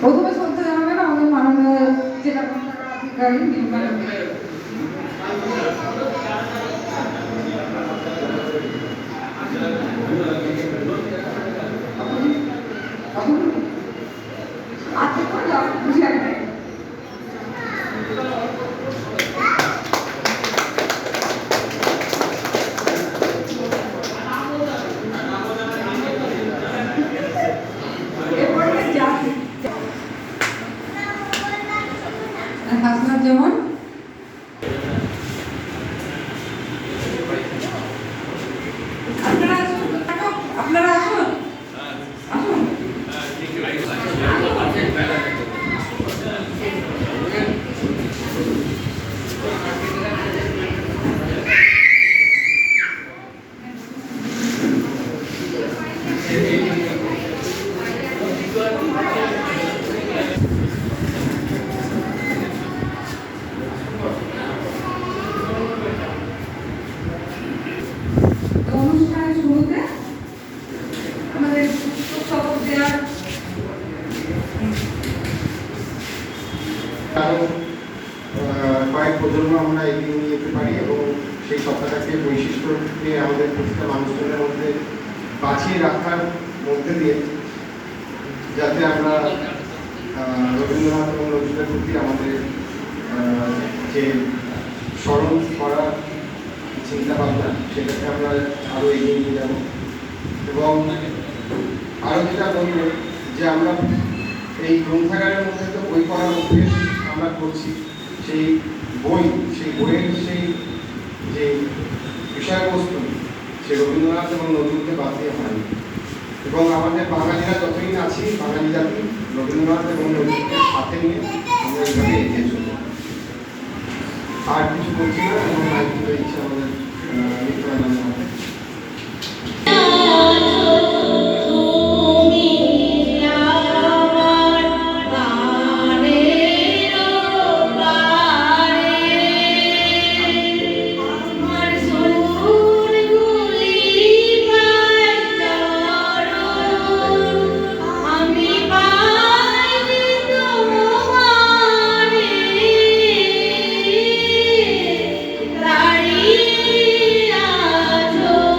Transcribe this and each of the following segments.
প্রথমে শ্রদ্ধা জানাবেন আমাদের মাননীয় জেলা আধিকারিক নির্মাণ হাসনাত যেমন আপনারা আসুন আসুন অনুষ্ঠানের শুরুতে আমাদের শপথ দেওয়ার কয়েক প্রজন্ম আমরা এগিয়ে নিয়ে যেতে পারি এবং সেই সত্তাটাকে বৈশিষ্ট্যকে আমাদের প্রতিটা মানুষজনের মধ্যে বাঁচিয়ে রাখার মধ্যে দিয়ে যাতে আমরা রবীন্দ্রনাথ এবং নজরুলের প্রতি আমাদের যে স্মরণ করার চিন্তা ভাবনা সেটাকে আমরা আরও এগিয়ে নিয়ে যাব এবং আরও যেটা বলব যে আমরা এই গ্রন্থাগারের মধ্যে তো বই পড়ার অভ্যেস আমরা করছি সেই বইয়ের সেই যে বিষয়বস্তু সে রবীন্দ্রনাথ এবং নজরুলকে বাদ দিয়ে হয়নি এবং আমাদের বাঙালিরা যতদিন আছি বাঙালি জাতি রবীন্দ্রনাথ এবং নজরুলকে সাথে নিয়ে আমরা এইভাবে এগিয়ে চলব আর কিছু বলছি না এবং নায়িকা ইচ্ছা আমাদের নিত্যানন্দ Thank you.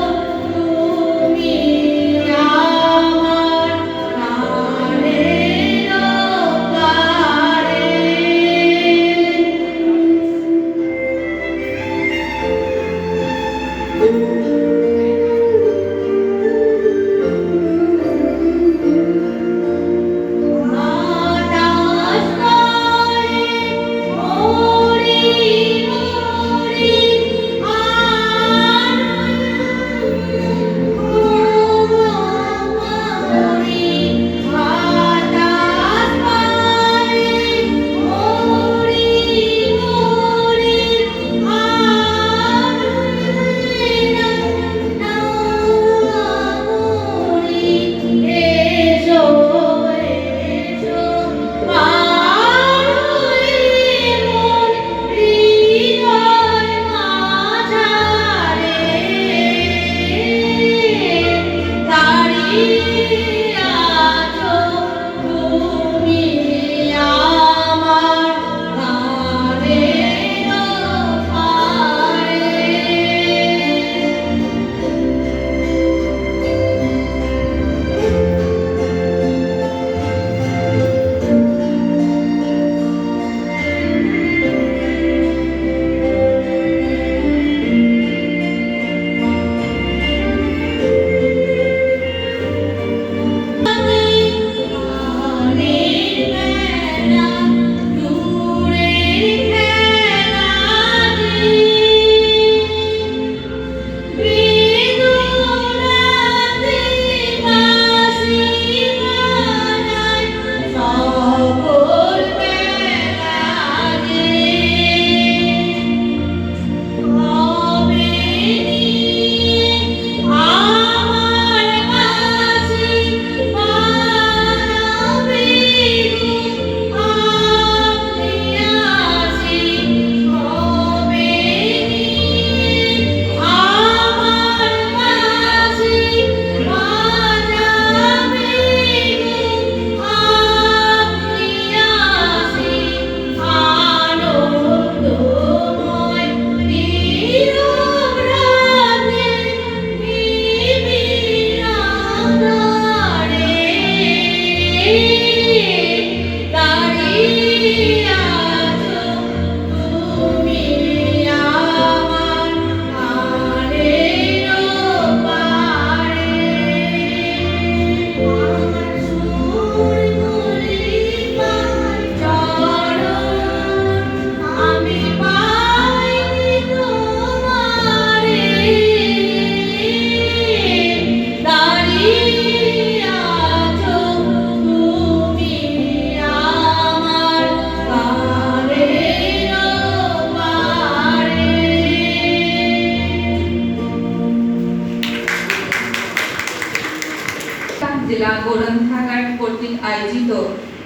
আয়োজিত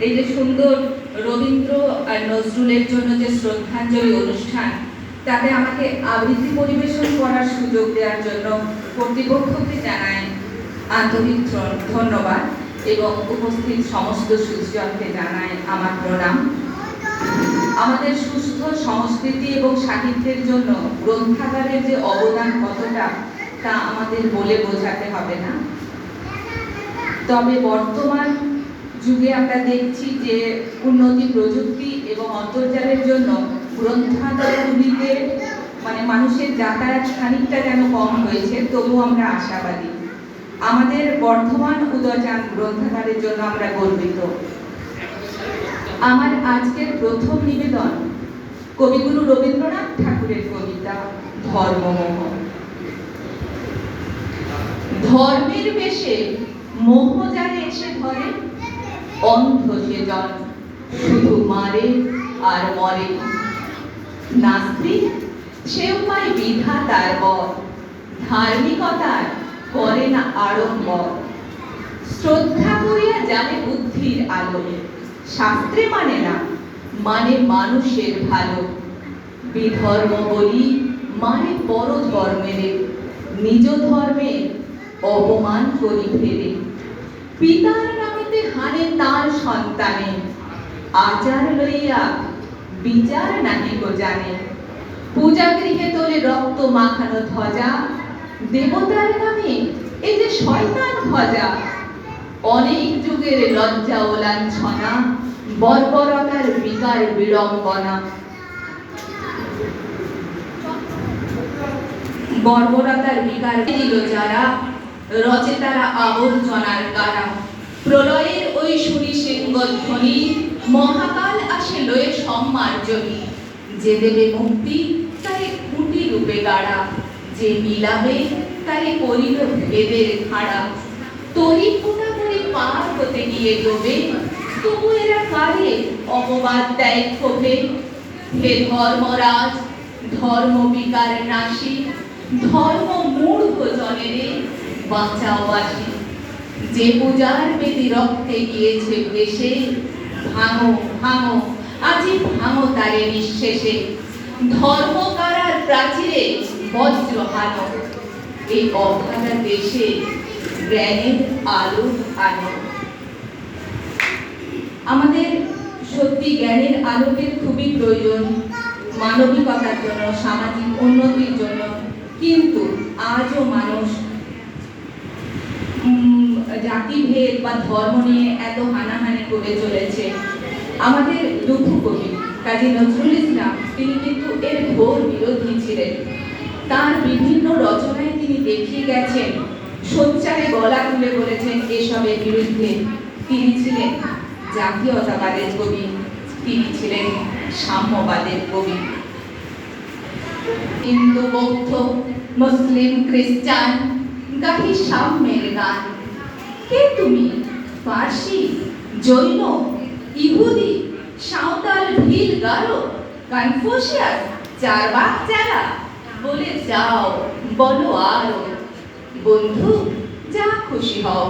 এই যে সুন্দর রবীন্দ্র আর নজরুলের জন্য যে শ্রদ্ধাঞ্জলি অনুষ্ঠান, তাতে আমাকে আবৃত্তি পরিবেশন করার সুযোগ দেওয়ার জন্য কর্তৃপক্ষকে জানাই আন্তরিক ধন্যবাদ এবং উপস্থিত সমস্ত সুজনকে জানাই আমার প্রণাম। আমাদের সুস্থ সংস্কৃতি এবং সাহিত্যের জন্য গ্রন্থাগারের যে অবদান কতটা তা আমাদের বলে বোঝাতে হবে না। তবে বর্তমান যুগে আমরা দেখছি যে উন্নতি প্রযুক্তি এবং অন্তর্জালের জন্য গ্রন্থাগারগুলিতে মানুষের যাতায়াত খানিকটা যেন কম হয়েছে, তবুও আমরা আশাবাদী। আমাদের বর্ধমান উদয়চাঁদ গ্রন্থাগারের জন্য আমরা গর্বিত। আমার আজকের প্রথম নিবেদন কবিগুরু রবীন্দ্রনাথ ঠাকুরের কবিতা ধর্মমোহ। ধর্মের বেশে মোহ যারে এসে ধরে, অন্ধ সেজন শুধু মারে আর মরে। নাস্তিক সেও পায় বিধাতার বর, ধার্মিকতার করে না আড়ম্বর। শ্রদ্ধা করিয়া জানে বুদ্ধির আলো, শাস্ত্রে মানে না মানে মানুষের ভালো। বিধর্ম বলি মানে পর ধর্মের, নিজ ধর্মের অপমান করি ফেরে। পিতার নামেতে হানে তার সন্তানে, আচার লইয়া বিচার নাহি গো জানে। পূজা গৃহে তোলে রক্ত মাখানো ধ্বজা, দেবতার নামে এই যে শয়তান ভজা। অনেক যুগের লজ্জা ও লাঞ্ছনা, বর্বরতার বিকার বিড়ম্বনা। বর্বরতার বিকার দিল যারা, রচে তারা আবর্জনার গাড়া। প্রলয়ের ওই শুনি সিংহধ্বনি, মহাকাল আসে লয়ে সম্মার্জনী। যে দেবে মুক্তি তারে খুঁটি রূপে গাড়া, যে মিলাবে তারে করিল ভেদের খাড়া। তরি ফোটা করে পার হতে গিয়ে ডোবে, তবু এরা কারে অপবাদ দেয় ক্ষোভে। হে ধর্মরাজ ধর্ম বিকার নাশী, ধর্ম মূঢ় জনেরে বাঁচাও বাসি। যে পূজার বেদি রক্তে গিয়েছে ভেসে, ভাঙো ভাঙো আজি ভাঙো তারে নিঃশেষে। ধর্ম কারার প্রাচীরে বজ্র হানো, এই অভাগা দেশে জ্ঞানের আলো আনো। আমাদের সত্যি জ্ঞানের আলোকের খুবই প্রয়োজন মানবিকতার জন্য, সামাজিক উন্নতির জন্য। কিন্তু আজও মানুষ জাতিভেদ বা ধর্ম নিয়ে এত হানাহানি করে চলেছে। আমাদের দুঃখ কবি কাজী নজরুল ইসলাম তিনি কিন্তু এর ঘোর বিরোধী ছিলেন। তার বিভিন্ন রচনায় তিনি দেখিয়ে গেছেন, সোচ্চারে গলা তুলে বলেছেন এসবের বিরুদ্ধে। তিনি ছিলেন জাতীয়তাবাদের কবি, তিনি ছিলেন সাম্যবাদের কবি। হিন্দু বৌদ্ধ মুসলিম খ্রিস্টান গাহি সাম্যের গান। কে তুমি? পার্সি, জৈন, ইহুদি, সাঁওতাল, ভিল, গারো, কনফুসিয়াস, চারবাক চালা, বলে যাও বলো আরো। বন্ধু যা খুশি হও,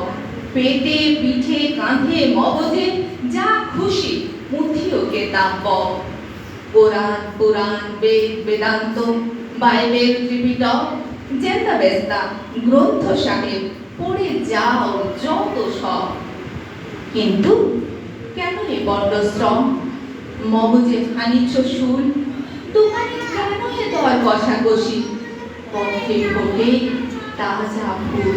পেটে পিঠে কাঁধে মগজে যা খুশি মুঠিও কেতাব। কোরআন পুরাণ বেদ বেদান্ত বাইবেল ত্রিপিটক জেন্দা বেস্তা গ্রন্থ সাহেব পড়ে যাও যত সব। কিন্তু কেন এ বড্ড শ্রম? মগজে খানিছ শুল, দোকানে কেন এ দর কষাকষি? পথে ফোটে তাজা ফুল।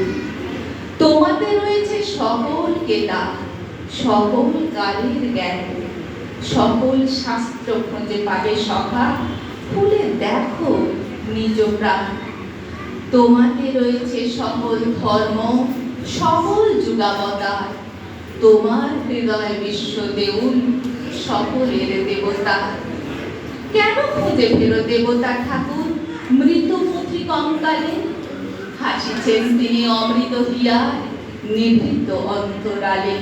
তোমাতে রয়েছে সকল কেতাব, সকল কালের জ্ঞান, সকল শাস্ত্র খুঁজে পাবে সখা, খুলে দেখো নিজ প্রাণ। তোমাতে রয়েছে সকল ধর্ম, সকল যুগাবতার। তোমার হৃদয় বিশ্ব দেউল, সকলের দেবতা। কেন খুঁজে ফেরো দেবতা ঠাকুর মৃত পুঁথি কঙ্কালে? হাসিছেন তিনি অমৃত হিয়ার নিভৃত অন্তরালে।